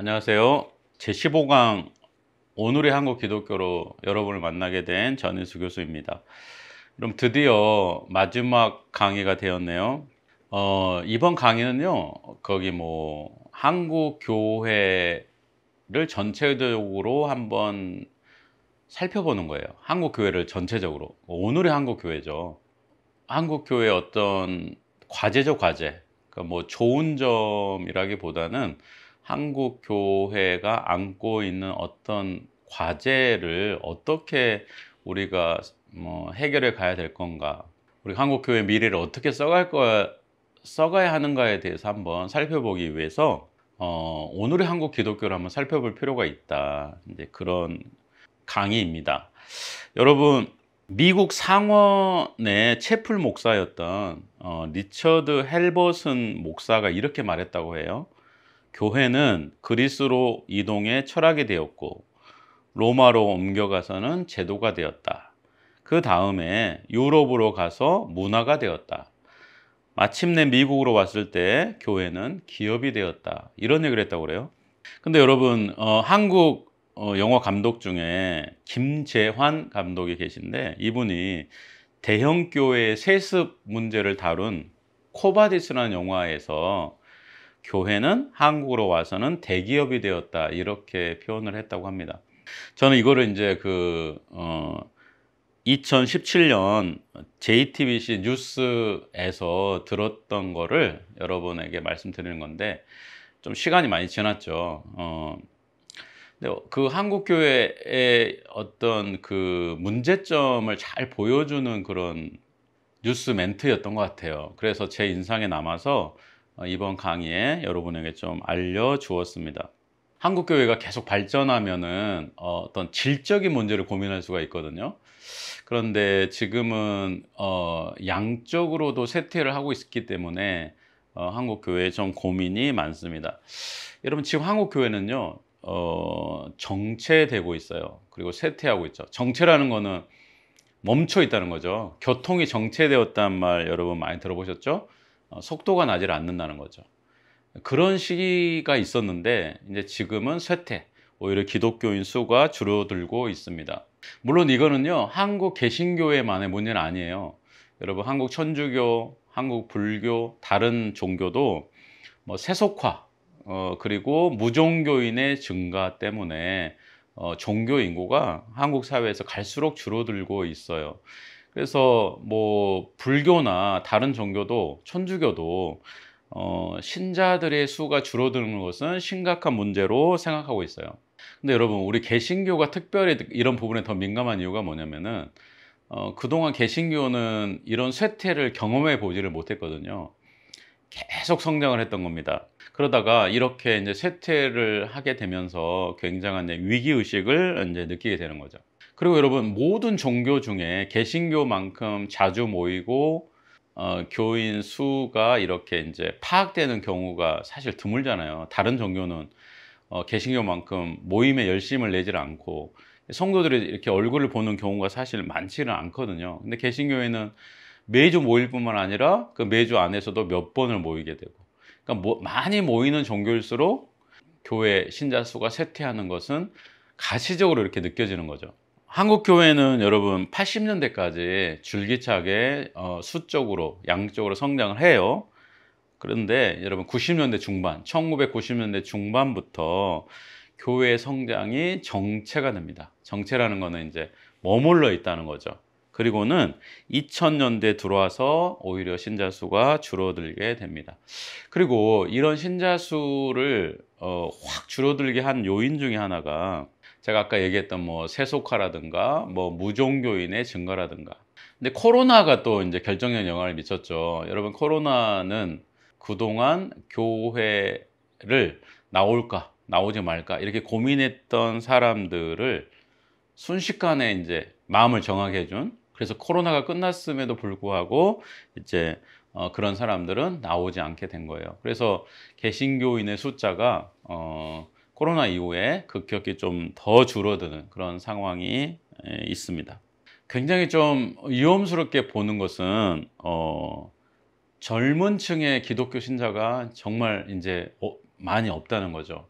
안녕하세요. 제15강 오늘의 한국 기독교로 여러분을 만나게 된 전인수 교수입니다. 그럼 드디어 마지막 강의가 되었네요. 이번 강의는요, 한국 교회를 전체적으로 한번 살펴보는 거예요. 한국 교회를 전체적으로. 오늘의 한국 교회죠. 한국 교회의 어떤 과제죠, 과제. 그러니까 뭐 좋은 점이라기보다는 한국 교회가 안고 있는 어떤 과제를 어떻게 우리가 해결해 가야 될 건가, 우리 한국 교회 미래를 어떻게 써가야 하는가에 대해서 한번 살펴보기 위해서 오늘의 한국 기독교를 한번 살펴볼 필요가 있다. 이제 그런 강의입니다. 여러분, 미국 상원의 채플 목사였던 리처드 헬버슨 목사가 이렇게 말했다고 해요. 교회는 그리스로 이동해 철학이 되었고 로마로 옮겨가서는 제도가 되었다. 그 다음에 유럽으로 가서 문화가 되었다. 마침내 미국으로 왔을 때 교회는 기업이 되었다. 이런 얘기를 했다고 그래요. 근데 여러분, 한국 영화 감독 중에 김재환 감독이 계신데, 이분이 대형 교회의 세습 문제를 다룬 코바디스라는 영화에서 교회는 한국으로 와서는 대기업이 되었다, 이렇게 표현을 했다고 합니다. 저는 이거를 이제 2017년 JTBC 뉴스에서 들었던 거를 여러분에게 말씀드리는 건데, 좀 시간이 많이 지났죠. 근데 그 한국 교회의 어떤 그 문제점을 잘 보여주는 그런 뉴스 멘트였던 것 같아요. 그래서 제 인상에 남아서 이번 강의에 여러분에게 좀 알려주었습니다. 한국 교회가 계속 발전하면은 어떤 질적인 문제를 고민할 수가 있거든요. 그런데 지금은 양적으로도 쇠퇴를 하고 있기 때문에 한국 교회에 좀 고민이 많습니다. 여러분, 지금 한국 교회는요, 정체되고 있어요. 그리고 쇠퇴하고 있죠. 정체라는 거는 멈춰 있다는 거죠. 교통이 정체되었다는 말 여러분 많이 들어보셨죠? 속도가 나질 않는다는 거죠. 그런 시기가 있었는데 이제 지금은 쇠퇴, 오히려 기독교인 수가 줄어들고 있습니다. 물론 이거는요, 한국 개신교회만의 문제는 아니에요. 여러분, 한국 천주교, 한국 불교, 다른 종교도 뭐 세속화, 그리고 무종교인의 증가 때문에 종교 인구가 한국 사회에서 갈수록 줄어들고 있어요. 그래서 뭐 불교나 다른 종교도, 천주교도 신자들의 수가 줄어드는 것은 심각한 문제로 생각하고 있어요. 근데 여러분, 우리 개신교가 특별히 이런 부분에 더 민감한 이유가 뭐냐면은 그동안 개신교는 이런 쇠퇴를 경험해 보지를 못했거든요. 계속 성장을 했던 겁니다. 그러다가 이렇게 이제 쇠퇴를 하게 되면서 굉장한 위기 의식을 이제 느끼게 되는 거죠. 그리고 여러분, 모든 종교 중에 개신교만큼 자주 모이고 교인 수가 이렇게 이제 파악되는 경우가 사실 드물잖아요. 다른 종교는 개신교만큼 모임에 열심을 내질 않고 성도들이 이렇게 얼굴을 보는 경우가 사실 많지는 않거든요. 근데 개신교회는 매주 모일 뿐만 아니라 그 매주 안에서도 몇 번을 모이게 되고, 그러니까 많이 모이는 종교일수록 교회 신자 수가 쇠퇴하는 것은 가시적으로 이렇게 느껴지는 거죠. 한국 교회는 여러분 80년대까지 줄기차게 수적으로 양적으로 성장을 해요. 그런데 여러분, 90년대 중반, 1990년대 중반부터 교회의 성장이 정체가 됩니다. 정체라는 거는 이제 머물러 있다는 거죠. 그리고는 2000년대 들어와서 오히려 신자 수가 줄어들게 됩니다. 그리고 이런 신자 수를 확 줄어들게 한 요인 중에 하나가 제가 아까 얘기했던 뭐 세속화라든가 뭐 무종교인의 증가라든가. 근데 코로나가 또 이제 결정적 영향을 미쳤죠. 여러분, 코로나는 그동안 교회를 나올까 나오지 말까 이렇게 고민했던 사람들을 순식간에 이제 마음을 정하게 해준, 그래서 코로나가 끝났음에도 불구하고 이제 그런 사람들은 나오지 않게 된 거예요. 그래서 개신교인의 숫자가 코로나 이후에 급격히 좀 더 줄어드는 그런 상황이 있습니다. 굉장히 좀 위험스럽게 보는 것은 젊은 층의 기독교 신자가 정말 이제 많이 없다는 거죠.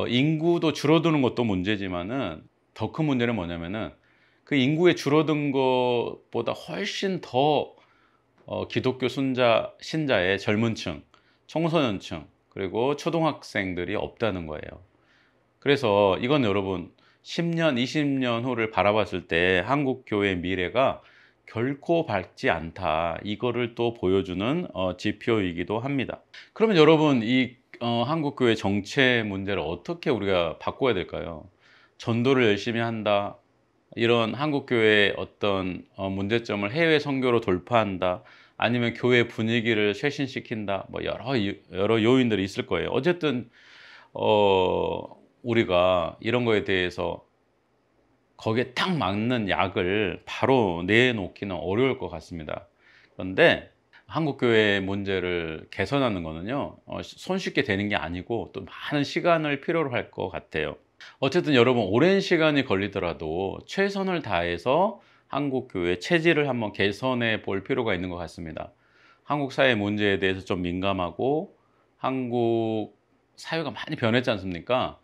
인구도 줄어드는 것도 문제지만은 더 큰 문제는 뭐냐면은 그 인구의 줄어든 것보다 훨씬 더 기독교 신자의 젊은 층, 청소년층, 그리고 초등학생들이 없다는 거예요. 그래서 이건 여러분 10년, 20년 후를 바라봤을 때 한국 교회의 미래가 결코 밝지 않다. 이거를 또 보여주는 지표이기도 합니다. 그러면 여러분 이 한국 교회 정체 문제를 어떻게 우리가 바꿔야 될까요? 전도를 열심히 한다. 이런 한국 교회의 어떤 문제점을 해외 선교로 돌파한다. 아니면 교회 분위기를 쇄신시킨다. 뭐 여러 요인들이 있을 거예요. 어쨌든 우리가 이런 거에 대해서 거기에 딱 맞는 약을 바로 내놓기는 어려울 것 같습니다. 그런데 한국 교회의 문제를 개선하는 거는요, 손쉽게 되는 게 아니고 또 많은 시간을 필요로 할 것 같아요. 어쨌든 여러분 오랜 시간이 걸리더라도 최선을 다해서 한국 교회 체질을 한번 개선해 볼 필요가 있는 것 같습니다. 한국 사회 문제에 대해서 좀 민감하고 한국 사회가 많이 변했지 않습니까?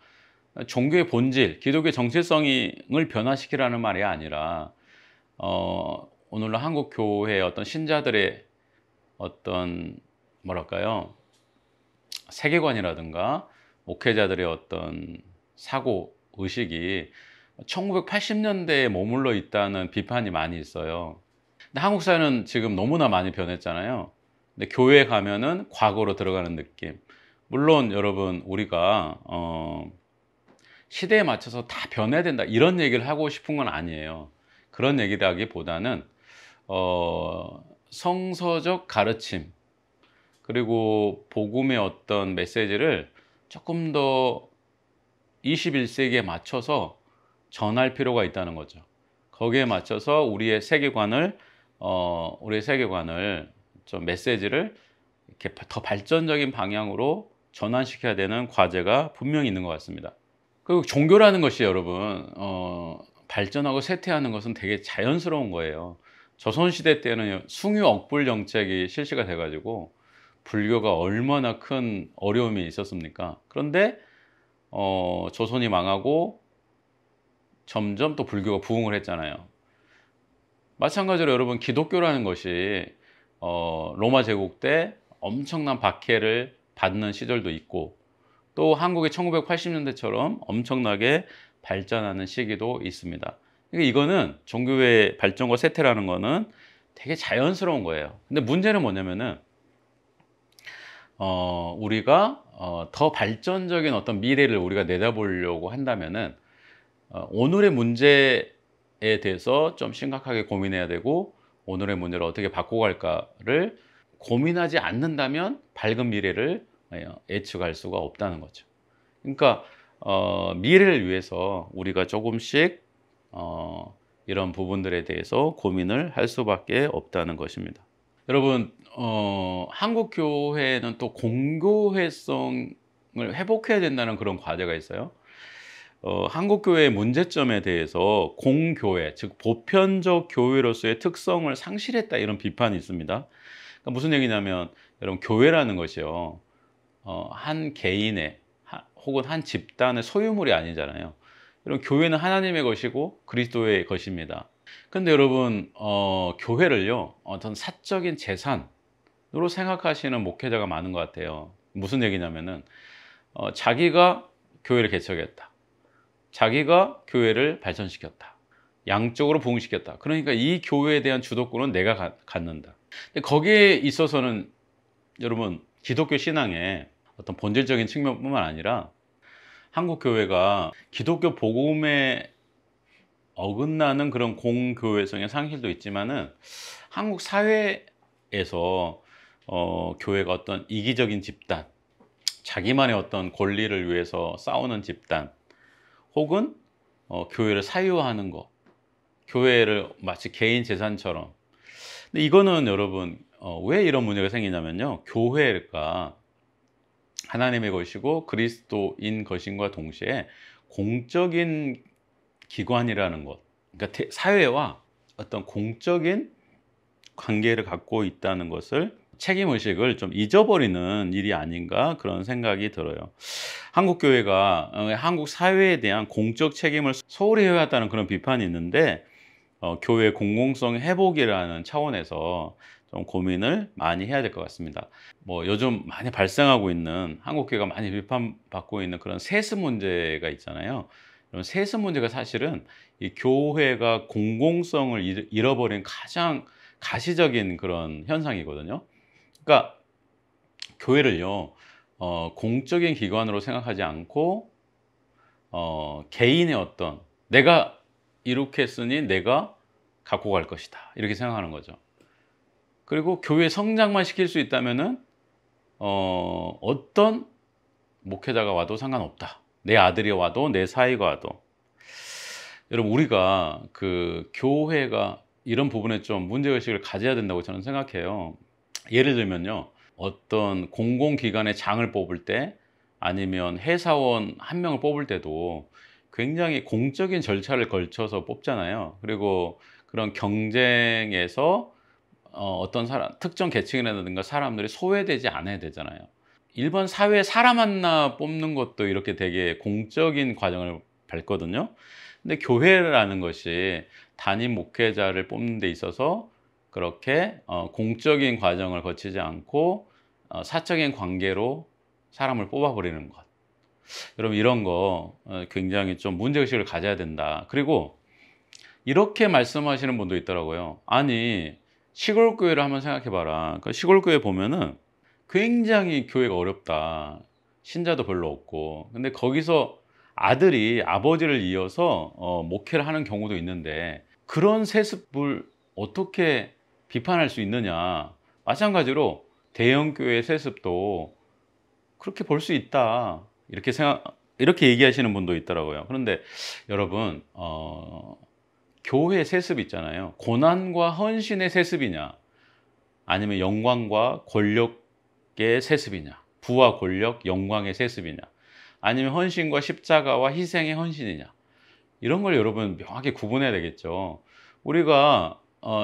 종교의 본질, 기독교의 정체성을 변화시키라는 말이 아니라 오늘날 한국 교회의 어떤 신자들의 어떤 뭐랄까요? 세계관이라든가 목회자들의 어떤 사고 의식이 1980년대에 머물러 있다는 비판이 많이 있어요. 근데 한국 사회는 지금 너무나 많이 변했잖아요. 근데 교회에 가면은 과거로 들어가는 느낌. 물론 여러분 우리가 시대에 맞춰서 다 변해야 된다 이런 얘기를 하고 싶은 건 아니에요. 그런 얘기라기보다는 성서적 가르침 그리고 복음의 어떤 메시지를 조금 더 21세기에 맞춰서 전할 필요가 있다는 거죠. 거기에 맞춰서 우리의 세계관을 좀 메시지를 이렇게 더 발전적인 방향으로 전환시켜야 되는 과제가 분명히 있는 것 같습니다. 그리고 종교라는 것이 여러분 발전하고 쇠퇴하는 것은 되게 자연스러운 거예요. 조선시대 때는 숭유 억불 정책이 실시가 돼 가지고 불교가 얼마나 큰 어려움이 있었습니까? 그런데 조선이 망하고 점점 또 불교가 부흥을 했잖아요. 마찬가지로 여러분 기독교라는 것이 로마 제국 때 엄청난 박해를 받는 시절도 있고 또 한국의 1980년대처럼 엄청나게 발전하는 시기도 있습니다. 그러니까 이거는 종교의 발전과 쇠퇴라는 거는 되게 자연스러운 거예요. 근데 문제는 뭐냐면은 우리가 더 발전적인 어떤 미래를 우리가 내다보려고 한다면은 오늘의 문제에 대해서 좀 심각하게 고민해야 되고 오늘의 문제를 어떻게 바꿔갈까를 고민하지 않는다면 밝은 미래를 예측할 수가 없다는 거죠. 그러니까 미래를 위해서 우리가 조금씩 이런 부분들에 대해서 고민을 할 수밖에 없다는 것입니다. 여러분 한국 교회는 또 공교회성을 회복해야 된다는 그런 과제가 있어요. 한국 교회의 문제점에 대해서 공교회, 즉 보편적 교회로서의 특성을 상실했다 이런 비판이 있습니다. 그러니까 무슨 얘기냐면 여러분 교회라는 것이요 한 개인의 혹은 한 집단의 소유물이 아니잖아요. 여러분 교회는 하나님의 것이고 그리스도의 것입니다. 근데 여러분 교회를요 어떤 사적인 재산으로 생각하시는 목회자가 많은 것 같아요. 무슨 얘기냐면은 자기가 교회를 개척했다. 자기가 교회를 발전시켰다. 양쪽으로 부흥시켰다. 그러니까 이 교회에 대한 주도권은 내가 갖는다. 근데 거기에 있어서는 여러분 기독교 신앙의 어떤 본질적인 측면뿐만 아니라 한국 교회가 기독교 복음에 어긋나는 그런 공교회성의 상실도 있지만은 한국 사회에서 교회가 어떤 이기적인 집단, 자기만의 어떤 권리를 위해서 싸우는 집단, 혹은 교회를 사유화하는 것, 교회를 마치 개인 재산처럼. 근데 이거는 여러분 왜 이런 문제가 생기냐면요. 교회가 하나님의 것이고 그리스도인 것인과 동시에 공적인 기관이라는 것, 그러니까 사회와 어떤 공적인 관계를 갖고 있다는 것을 책임의식을 좀 잊어버리는 일이 아닌가 그런 생각이 들어요. 한국 교회가 한국 사회에 대한 공적 책임을 소홀히 해왔다는 그런 비판이 있는데 교회 공공성 회복이라는 차원에서 좀 고민을 많이 해야 될 것 같습니다. 뭐 요즘 많이 발생하고 있는 한국 교회가 많이 비판받고 있는 그런 세습 문제가 있잖아요. 이런 세습 문제가 사실은 이 교회가 공공성을 잃어버린 가장 가시적인 그런 현상이거든요. 그러니까 교회를요, 공적인 기관으로 생각하지 않고 개인의 어떤 내가 이렇게 했으니 내가 갖고 갈 것이다 이렇게 생각하는 거죠. 그리고 교회 성장만 시킬 수 있다면은 어떤 목회자가 와도 상관없다. 내 아들이 와도 내 사위가 와도. 여러분 우리가 그 교회가 이런 부분에 좀 문제의식을 가져야 된다고 저는 생각해요. 예를 들면요, 어떤 공공기관의 장을 뽑을 때 아니면 회사원 한 명을 뽑을 때도 굉장히 공적인 절차를 걸쳐서 뽑잖아요. 그리고 그런 경쟁에서 어떤 사람, 특정 계층이라든가 사람들이 소외되지 않아야 되잖아요. 일반 사회에 사람 하나 뽑는 것도 이렇게 되게 공적인 과정을 밟거든요. 근데 교회라는 것이 담임 목회자를 뽑는 데 있어서 그렇게 공적인 과정을 거치지 않고 사적인 관계로 사람을 뽑아버리는 것. 여러분 이런 거 굉장히 좀 문제의식을 가져야 된다. 그리고 이렇게 말씀하시는 분도 있더라고요. 아니 시골 교회를 한번 생각해 봐라. 그 시골 교회 보면은 굉장히 교회가 어렵다. 신자도 별로 없고. 근데 거기서 아들이 아버지를 이어서 목회를 하는 경우도 있는데 그런 세습을 어떻게 비판할 수 있느냐. 마찬가지로 대형 교회 세습도 그렇게 볼 수 있다. 이렇게 얘기하시는 분도 있더라고요. 그런데 여러분 교회 세습 있잖아요. 고난과 헌신의 세습이냐 아니면 영광과 권력의 세습이냐, 부와 권력, 영광의 세습이냐, 아니면 헌신과 십자가와 희생의 헌신이냐, 이런 걸 여러분 명확히 구분해야 되겠죠. 우리가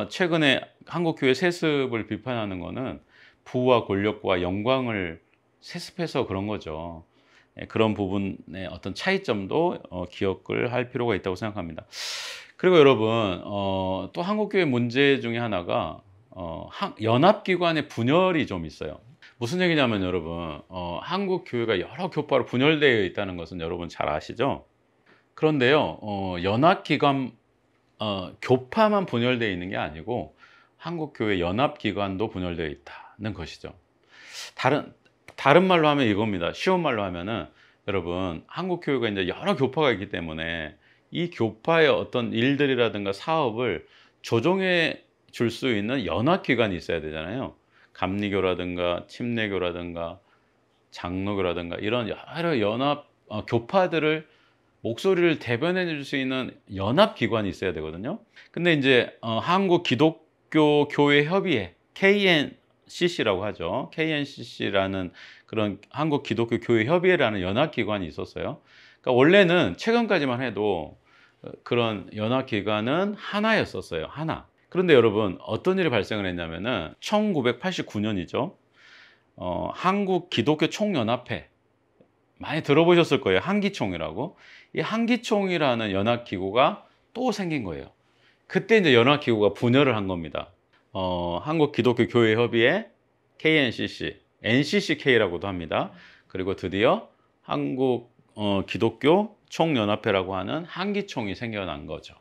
최근에 한국교회 세습을 비판하는 거는 부와 권력과 영광을 세습해서 그런 거죠. 그런 부분의 어떤 차이점도 기억을 할 필요가 있다고 생각합니다. 그리고 여러분 또 한국교회 문제 중에 하나가 연합기관의 분열이 좀 있어요. 무슨 얘기냐면 여러분 한국교회가 여러 교파로 분열되어 있다는 것은 여러분 잘 아시죠? 그런데요 연합기관 교파만 분열되어 있는 게 아니고 한국교회 연합기관도 분열되어 있다는 것이죠. 다른 말로 하면 이겁니다. 쉬운 말로 하면은 여러분 한국교회가 이제 여러 교파가 있기 때문에 이 교파의 어떤 일들이라든가 사업을 조정해 줄 수 있는 연합기관이 있어야 되잖아요. 감리교라든가 침례교라든가 장로교라든가 이런 여러 연합 교파들을 목소리를 대변해 줄 수 있는 연합기관이 있어야 되거든요. 근데 이제 한국 기독교 교회 협의회 KNCC라고 하죠. KNCC라는 그런 한국 기독교 교회 협의회라는 연합기관이 있었어요. 그러니까 원래는 최근까지만 해도 그런 연합기관은 하나였었어요. 하나. 그런데 여러분 어떤 일이 발생을 했냐면은 1989년이죠. 한국 기독교 총연합회 많이 들어보셨을 거예요. 한기총이라고. 이 한기총이라는 연합기구가 또 생긴 거예요. 그때 이제 연합기구가 분열을 한 겁니다. 한국 기독교 교회 협의회 KNCC, NCCK라고도 합니다. 그리고 드디어 한국 기독교 총연합회라고 하는 한기총이 생겨난 거죠.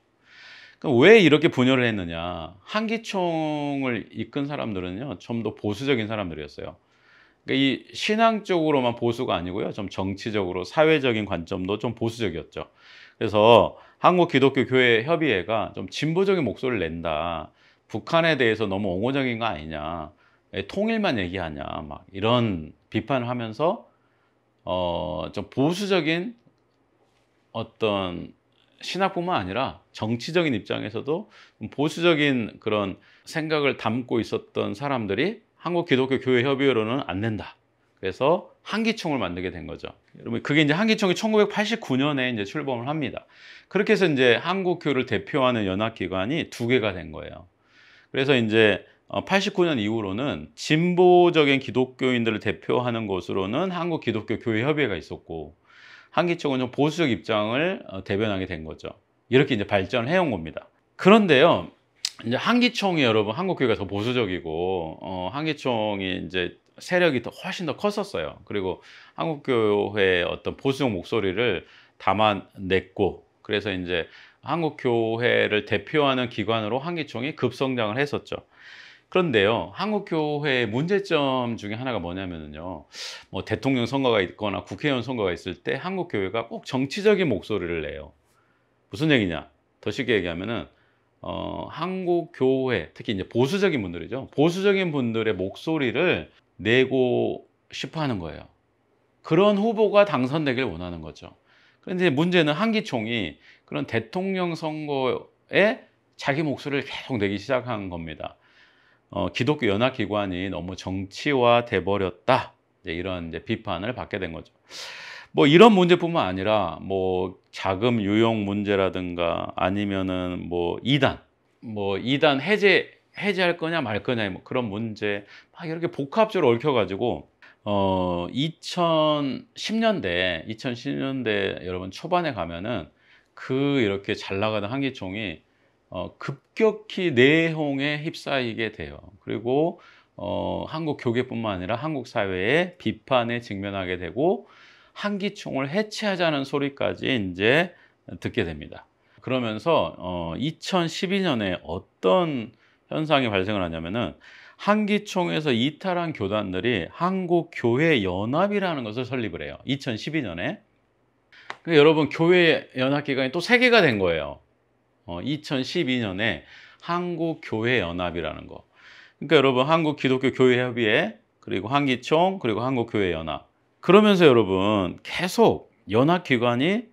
그럼 왜 이렇게 분열을 했느냐? 한기총을 이끈 사람들은요, 좀 더 보수적인 사람들이었어요. 그러니까 이 신앙적으로만 보수가 아니고요, 좀 정치적으로 사회적인 관점도 좀 보수적이었죠. 그래서 한국 기독교 교회 협의회가 좀 진보적인 목소리를 낸다. 북한에 대해서 너무 옹호적인 거 아니냐? 통일만 얘기하냐? 막 이런 비판을 하면서 좀 보수적인 어떤 신학뿐만 아니라 정치적인 입장에서도 보수적인 그런 생각을 담고 있었던 사람들이 한국 기독교 교회 협의회로는 안 된다. 그래서 한기총을 만들게 된 거죠. 여러분 그게 이제 한기총이 1989년에 이제 출범을 합니다. 그렇게 해서 이제 한국 교회를 대표하는 연합기관이 두 개가 된 거예요. 그래서 이제 89년 이후로는 진보적인 기독교인들을 대표하는 곳으로는 한국 기독교 교회 협의회가 있었고, 한기총은 좀 보수적 입장을 대변하게 된 거죠. 이렇게 이제 발전을 해온 겁니다. 그런데요, 이제 한기총이 여러분 한국교회가 더 보수적이고, 한기총이 이제 세력이 훨씬 더 컸었어요. 그리고 한국교회의 어떤 보수적 목소리를 담아냈고, 그래서 이제 한국교회를 대표하는 기관으로 한기총이 급성장을 했었죠. 그런데요, 한국교회의 문제점 중에 하나가 뭐냐면요, 뭐 대통령 선거가 있거나 국회의원 선거가 있을 때 한국교회가 꼭 정치적인 목소리를 내요. 무슨 얘기냐? 더 쉽게 얘기하면은 한국교회, 특히 이제 보수적인 분들이죠. 보수적인 분들의 목소리를 내고 싶어 하는 거예요. 그런 후보가 당선되길 원하는 거죠. 그런데 문제는 한기총이 그런 대통령 선거에 자기 목소리를 계속 내기 시작한 겁니다. 기독교 연합기관이 너무 정치화돼 버렸다. 이런 이제 비판을 받게 된 거죠. 뭐 이런 문제뿐만 아니라 뭐 자금 유용 문제라든가 아니면은 뭐 이단 해제할 거냐 말 거냐 뭐 그런 문제 막 이렇게 복합적으로 얽혀 가지고 2010년대 여러분 초반에 가면은 이렇게 잘 나가던 한기총이 급격히 내홍에 휩싸이게 돼요. 그리고 한국 교계뿐만 아니라 한국 사회의 비판에 직면하게 되고 한기총을 해체하자는 소리까지 이제 듣게 됩니다. 그러면서 2012년에 어떤 현상이 발생을 하냐면은 한기총에서 이탈한 교단들이 한국교회연합이라는 것을 설립을 해요. 2012년에. 여러분 교회 연합기관이 또 3개가 된 거예요. 2012년에 한국교회연합이라는 거. 그러니까 여러분 한국기독교교회협의회, 그리고 한기총, 그리고 한국교회연합. 그러면서 여러분 계속 연합기관이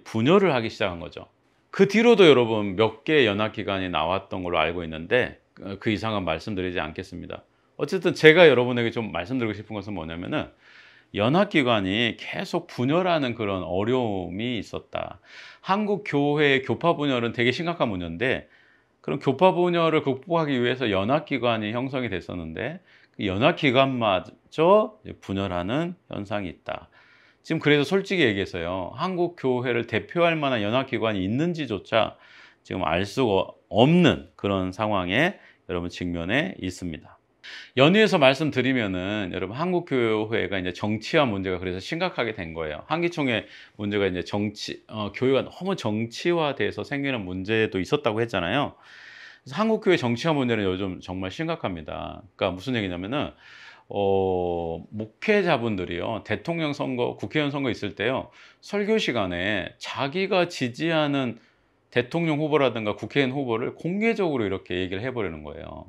분열을 하기 시작한 거죠. 그 뒤로도 여러분 몇 개의 연합기관이 나왔던 걸로 알고 있는데 그 이상은 말씀드리지 않겠습니다. 어쨌든 제가 여러분에게 좀 말씀드리고 싶은 것은 뭐냐면은 연합기관이 계속 분열하는 그런 어려움이 있었다. 한국 교회의 교파 분열은 되게 심각한 문제인데 그런 교파 분열을 극복하기 위해서 연합기관이 형성이 됐었는데 그 연합기관마저 분열하는 현상이 있다. 지금 그래서 솔직히 얘기해서요, 한국 교회를 대표할 만한 연합기관이 있는지조차 지금 알 수가 없는 그런 상황에 여러분 직면해 있습니다. 연의에서 말씀드리면은 여러분 한국교회가 이제 정치화 문제가 그래서 심각하게 된 거예요. 한기총의 문제가 이제 교회가 너무 정치화돼서 생기는 문제도 있었다고 했잖아요. 그래서 한국교회 정치화 문제는 요즘 정말 심각합니다. 그러니까 무슨 얘기냐면은 목회자분들이요, 대통령 선거, 국회의원 선거 있을 때요, 설교 시간에 자기가 지지하는 대통령 후보라든가 국회의원 후보를 공개적으로 이렇게 얘기를 해버리는 거예요.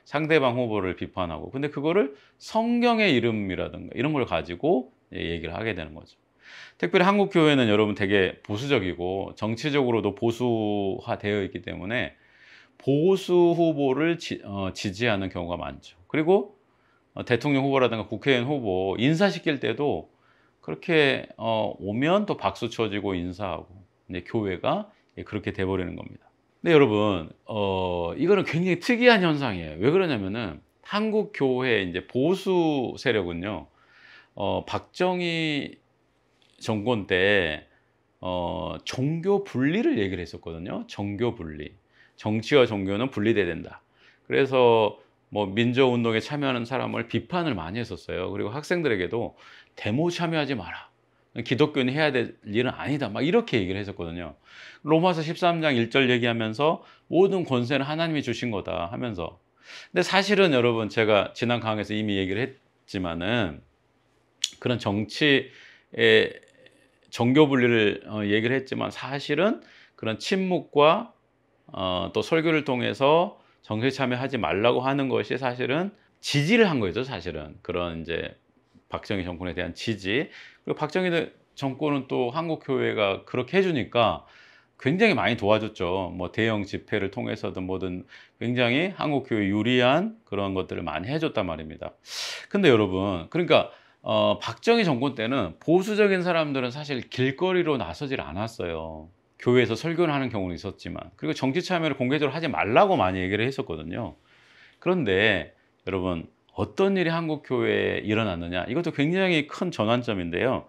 상대방 후보를 비판하고. 근데 그거를 성경의 이름이라든가 이런 걸 가지고 얘기를 하게 되는 거죠. 특별히 한국 교회는 여러분 되게 보수적이고 정치적으로도 보수화되어 있기 때문에 보수 후보를 지지하는 경우가 많죠. 그리고 대통령 후보라든가 국회의원 후보 인사시킬 때도 그렇게 오면 또 박수 쳐주고 인사하고 이제 교회가 그렇게 돼버리는 겁니다. 근데 여러분 이거는 굉장히 특이한 현상이에요. 왜 그러냐면은 한국 교회 이제 보수 세력은요, 박정희 정권 때 종교 분리를 얘기를 했었거든요. 종교 분리. 정치와 종교는 분리돼야 된다. 그래서 뭐 민주운동에 참여하는 사람을 비판을 많이 했었어요. 그리고 학생들에게도 데모 참여하지 마라. 기독교는 해야 될 일은 아니다. 막 이렇게 얘기를 했었거든요. 로마서 13장 1절 얘기하면서 모든 권세는 하나님이 주신 거다 하면서. 근데 사실은 여러분 제가 지난 강의에서 이미 얘기를 했지만은 그런 정치의 종교 분리를 얘기를 했지만 사실은 그런 침묵과 또 설교를 통해서 정치에 참여하지 말라고 하는 것이 사실은 지지를 한 거죠. 사실은 그런 이제 박정희 정권에 대한 지지. 그리고 박정희 정권은 또 한국 교회가 그렇게 해주니까 굉장히 많이 도와줬죠. 뭐 대형 집회를 통해서든 뭐든 굉장히 한국 교회 유리한 그런 것들을 많이 해줬단 말입니다. 근데 여러분, 그러니까 박정희 정권 때는 보수적인 사람들은 사실 길거리로 나서질 않았어요. 교회에서 설교를 하는 경우는 있었지만, 그리고 정치 참여를 공개적으로 하지 말라고 많이 얘기를 했었거든요. 그런데 여러분, 어떤 일이 한국 교회에 일어났느냐? 이것도 굉장히 큰 전환점인데요.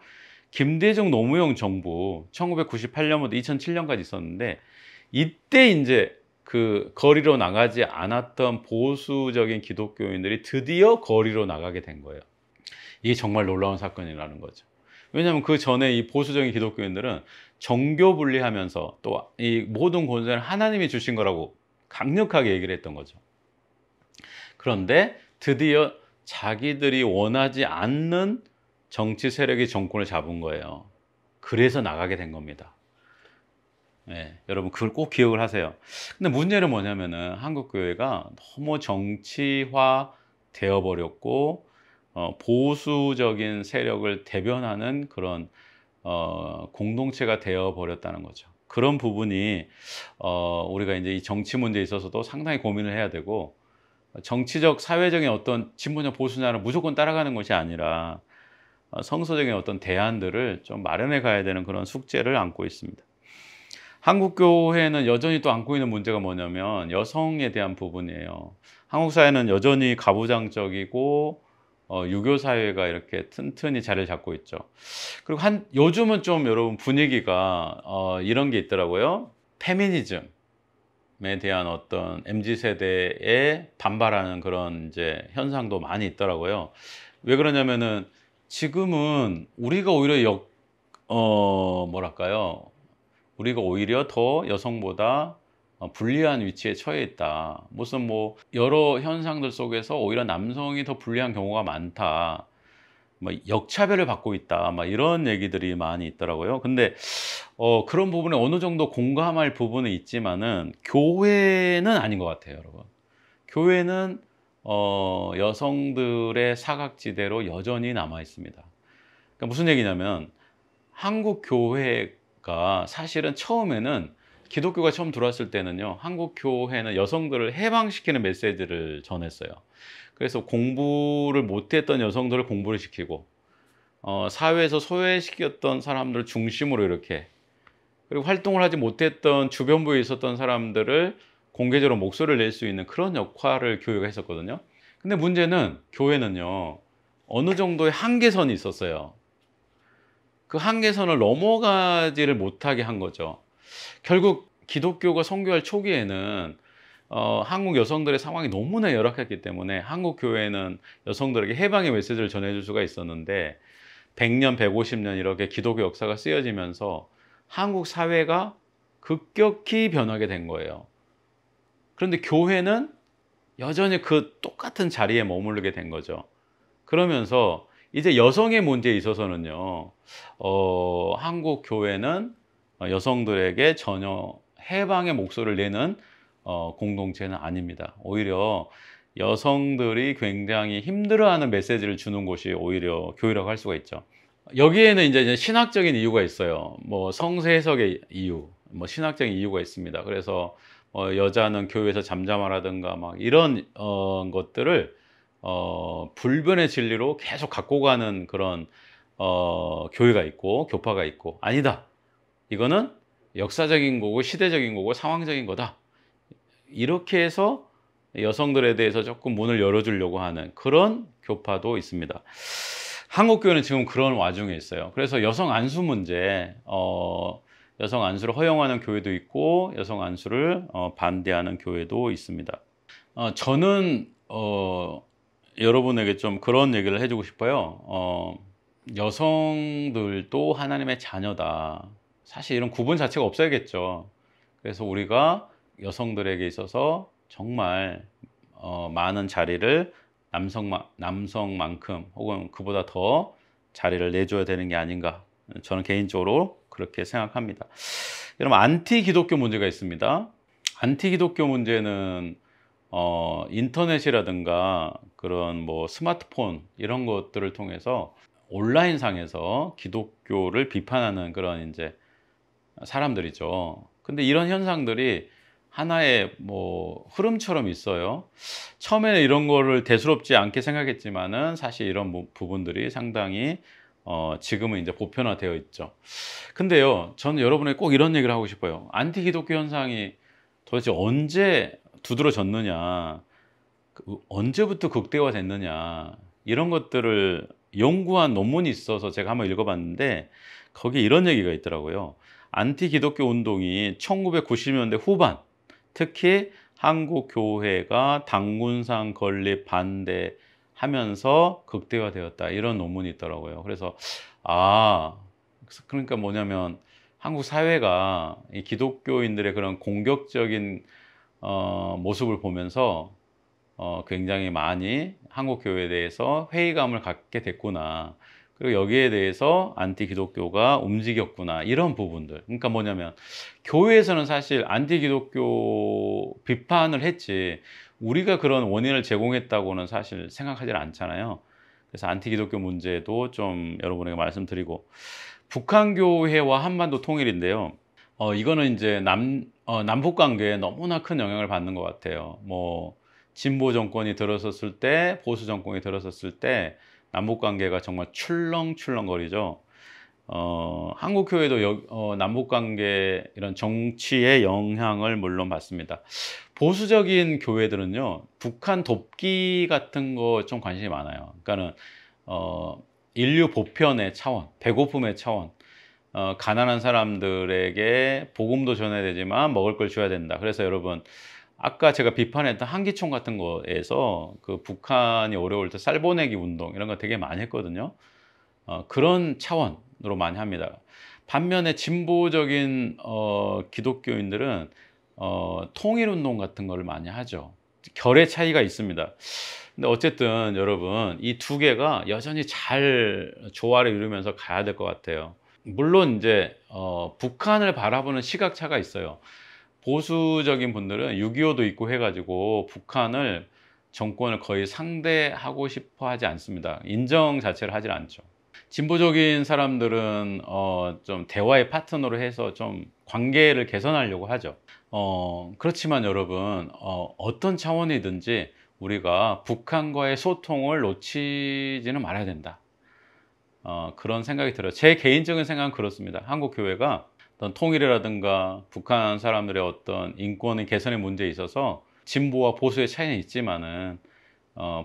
김대중 노무현 정부 1998년부터 2007년까지 있었는데, 이때 이제 그 거리로 나가지 않았던 보수적인 기독교인들이 드디어 거리로 나가게 된 거예요. 이게 정말 놀라운 사건이라는 거죠. 왜냐하면 그 전에 이 보수적인 기독교인들은 정교 분리하면서 또 이 모든 권세는 하나님이 주신 거라고 강력하게 얘기를 했던 거죠. 그런데 드디어 자기들이 원하지 않는 정치 세력이 정권을 잡은 거예요. 그래서 나가게 된 겁니다. 네, 여러분 그걸 꼭 기억을 하세요. 근데 문제는 뭐냐면은 한국 교회가 너무 정치화 되어 버렸고, 보수적인 세력을 대변하는 그런 공동체가 되어 버렸다는 거죠. 그런 부분이 우리가 이제 이 정치 문제에 있어서도 상당히 고민을 해야 되고, 정치적 사회적인 어떤 진보냐 보수냐를 무조건 따라가는 것이 아니라 성서적인 어떤 대안들을 좀 마련해 가야 되는 그런 숙제를 안고 있습니다. 한국 교회는 여전히 또 안고 있는 문제가 뭐냐면 여성에 대한 부분이에요. 한국 사회는 여전히 가부장적이고 유교 사회가 이렇게 튼튼히 자리를 잡고 있죠. 그리고 요즘은 좀 여러분 분위기가 이런 게 있더라고요. 페미니즘에 대한 어떤 MZ 세대에 반발하는 그런 이제 현상도 많이 있더라고요. 왜 그러냐면은 지금은 우리가 오히려 뭐랄까요? 우리가 오히려 더 여성보다 불리한 위치에 처해 있다. 무슨 뭐 여러 현상들 속에서 오히려 남성이 더 불리한 경우가 많다. 뭐 역차별을 받고 있다. 막 이런 얘기들이 많이 있더라고요. 근데 그런 부분에 어느 정도 공감할 부분은 있지만은 교회는 아닌 것 같아요, 여러분. 교회는 여성들의 사각지대로 여전히 남아 있습니다. 그러니까 무슨 얘기냐면 한국 교회가 사실은 처음에는 기독교가 처음 들어왔을 때는요, 한국 교회는 여성들을 해방시키는 메시지를 전했어요. 그래서 공부를 못했던 여성들을 공부를 시키고, 사회에서 소외시켰던 사람들 중심으로 이렇게, 그리고 활동을 하지 못했던 주변부에 있었던 사람들을 공개적으로 목소리를 낼 수 있는 그런 역할을 교회가 했었거든요. 근데 문제는 교회는요, 어느 정도의 한계선이 있었어요. 그 한계선을 넘어가지를 못하게 한 거죠. 결국 기독교가 선교할 초기에는 한국 여성들의 상황이 너무나 열악했기 때문에 한국 교회는 여성들에게 해방의 메시지를 전해줄 수가 있었는데, 100년, 150년 이렇게 기독교 역사가 쓰여지면서 한국 사회가 급격히 변하게 된 거예요. 그런데 교회는 여전히 그 똑같은 자리에 머무르게 된 거죠. 그러면서 이제 여성의 문제에 있어서는요, 한국 교회는 여성들에게 전혀 해방의 목소리를 내는 공동체는 아닙니다. 오히려 여성들이 굉장히 힘들어하는 메시지를 주는 곳이 오히려 교회라고 할 수가 있죠. 여기에는 이제 신학적인 이유가 있어요. 뭐 성세 해석의 이유, 뭐 신학적인 이유가 있습니다. 그래서 여자는 교회에서 잠잠하라든가 막 이런 것들을 불변의 진리로 계속 갖고 가는 그런 교회가 있고 교파가 있고, 아니다, 이거는 역사적인 거고 시대적인 거고 상황적인 거다, 이렇게 해서 여성들에 대해서 조금 문을 열어주려고 하는 그런 교파도 있습니다. 한국 교회는 지금 그런 와중에 있어요. 그래서 여성 안수 문제, 여성 안수를 허용하는 교회도 있고 여성 안수를 반대하는 교회도 있습니다. 저는 여러분에게 좀 그런 얘기를 해주고 싶어요. 여성들도 하나님의 자녀다. 사실 이런 구분 자체가 없어야겠죠. 그래서 우리가 여성들에게 있어서 정말 많은 자리를 남성만큼 혹은 그보다 더 자리를 내줘야 되는 게 아닌가, 저는 개인적으로 그렇게 생각합니다. 여러분, 안티 기독교 문제가 있습니다. 안티 기독교 문제는 인터넷이라든가 그런 뭐 스마트폰 이런 것들을 통해서 온라인상에서 기독교를 비판하는 그런 이제 사람들이죠. 근데 이런 현상들이 하나의 뭐 흐름처럼 있어요. 처음에는 이런 거를 대수롭지 않게 생각했지만은 사실 이런 부분들이 상당히 지금은 이제 보편화되어 있죠. 근데요, 저는 여러분에게 꼭 이런 얘기를 하고 싶어요. 안티 기독교 현상이 도대체 언제 두드러졌느냐. 언제부터 극대화됐느냐 이런 것들을 연구한 논문이 있어서 제가 한번 읽어봤는데 거기에 이런 얘기가 있더라고요. 안티 기독교 운동이 1990년대 후반 특히 한국 교회가 당군상 건립 반대하면서 극대화되었다 이런 논문이 있더라고요. 그래서 아 그러니까 뭐냐면 한국 사회가 이 기독교인들의 그런 공격적인 모습을 보면서 굉장히 많이 한국 교회에 대해서 회의감을 갖게 됐구나. 그리고 여기에 대해서 안티 기독교가 움직였구나. 이런 부분들. 그러니까 뭐냐면 교회에서는 사실 안티 기독교 비판을 했지 우리가 그런 원인을 제공했다고는 사실 생각하지 않잖아요. 그래서 안티 기독교 문제도 좀 여러분에게 말씀드리고 북한 교회와 한반도 통일인데요. 이거는 이제 남북 관계에 너무나 큰 영향을 받는 것 같아요. 뭐 진보 정권이 들어섰을 때, 보수 정권이 들어섰을 때 남북 관계가 정말 출렁출렁거리죠. 한국 교회도 남북 관계 이런 정치의 영향을 물론 받습니다. 보수적인 교회들은요, 북한 돕기 같은 거 좀 관심이 많아요. 그러니까는 인류 보편의 차원, 배고픔의 차원. 가난한 사람들에게 복음도 전해야 되지만 먹을 걸 줘야 된다. 그래서 여러분 아까 제가 비판했던 한기총 같은 거에서 그 북한이 어려울 때 쌀 보내기 운동 이런 거 되게 많이 했거든요. 그런 차원으로 많이 합니다. 반면에 진보적인 기독교인들은 통일 운동 같은 거를 많이 하죠. 결의 차이가 있습니다. 근데 어쨌든 여러분 이 두 개가 여전히 잘 조화를 이루면서 가야 될 것 같아요. 물론 이제 북한을 바라보는 시각차가 있어요. 보수적인 분들은 6.25도 있고 해 가지고 북한을 정권을 거의 상대하고 싶어 하지 않습니다. 인정 자체를 하질 않죠. 진보적인 사람들은 좀 대화의 파트너로 해서 좀 관계를 개선하려고 하죠. 그렇지만 여러분 어떤 차원이든지 우리가 북한과의 소통을 놓치지는 말아야 된다. 그런 생각이 들어요. 제 개인적인 생각은 그렇습니다. 한국 교회가 어떤 통일이라든가 북한 사람들의 어떤 인권의 개선의 문제에 있어서 진보와 보수의 차이는 있지만은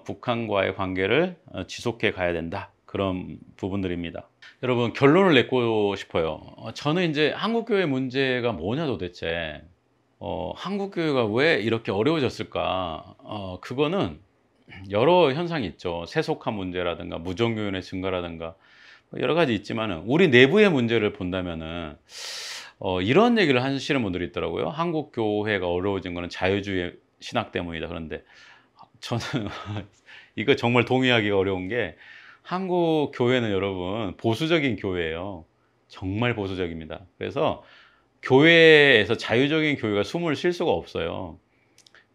북한과의 관계를 지속해 가야 된다. 그런 부분들입니다. 여러분 결론을 내고 싶어요. 저는 이제 한국 교회 문제가 뭐냐 도대체 한국 교회가 왜 이렇게 어려워졌을까? 그거는 여러 현상이 있죠. 세속화 문제라든가 무종교인의 증가라든가 여러 가지 있지만은 우리 내부의 문제를 본다면은 이런 얘기를 하시는 분들이 있더라고요. 한국 교회가 어려워진 거는 자유주의 신학 때문이다. 그런데 저는 이거 정말 동의하기가 어려운 게 한국 교회는 여러분 보수적인 교회예요. 정말 보수적입니다. 그래서 교회에서 자유적인 교회가 숨을 쉴 수가 없어요.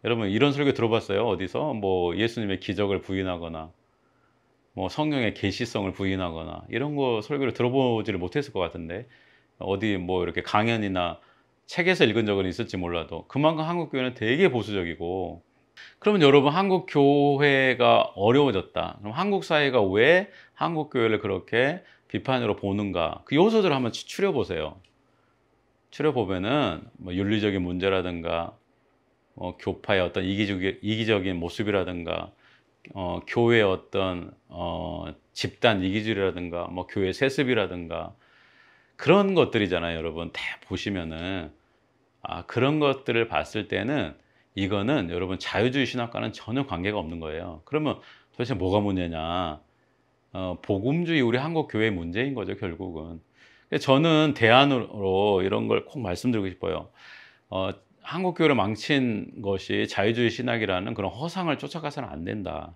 여러분 이런 설교 들어봤어요? 어디서? 뭐 예수님의 기적을 부인하거나 뭐 성령의 계시성을 부인하거나 이런 거 설교를 들어보지를 못했을 것 같은데 어디 뭐 이렇게 강연이나 책에서 읽은 적은 있을지 몰라도 그만큼 한국 교회는 되게 보수적이고 그러면 여러분 한국 교회가 어려워졌다. 그럼 한국 사회가 왜 한국 교회를 그렇게 비판으로 보는가? 그 요소들을 한번 추려 보세요. 추려 보면은 뭐 윤리적인 문제라든가 교파의 어떤 이기적인 모습이라든가 교회의 어떤 집단 이기주의라든가 뭐 교회 세습이라든가 그런 것들이잖아요, 여러분. 다 보시면은 그런 것들을 봤을 때는 이거는 여러분 자유주의 신학과는 전혀 관계가 없는 거예요. 그러면 도대체 뭐가 문제냐? 복음주의 우리 한국 교회의 문제인 거죠, 결국은. 그래서 저는 대안으로 이런 걸 꼭 말씀드리고 싶어요. 한국 교회를 망친 것이 자유주의 신학이라는 그런 허상을 쫓아가서는 안 된다.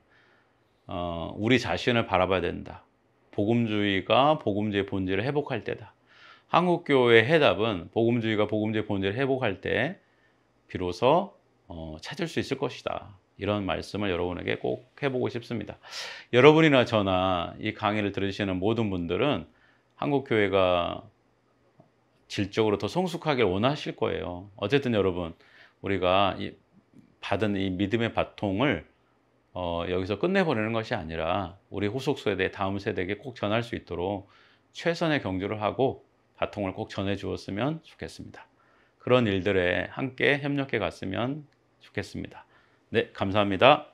우리 자신을 바라봐야 된다. 복음주의가 복음주의 본질을 회복할 때다. 한국 교회의 해답은 복음주의가 복음주의 본질을 회복할 때 비로소 찾을 수 있을 것이다. 이런 말씀을 여러분에게 꼭 해보고 싶습니다. 여러분이나 저나 이 강의를 들으시는 모든 분들은 한국 교회가 질적으로 더 성숙하길 원하실 거예요. 어쨌든 여러분 우리가 받은 이 믿음의 바통을 여기서 끝내버리는 것이 아니라 우리 후속 세대, 다음 세대에게 꼭 전할 수 있도록 최선의 경주를 하고 바통을 꼭 전해 주었으면 좋겠습니다. 그런 일들에 함께 협력해 갔으면 좋겠습니다. 네, 감사합니다.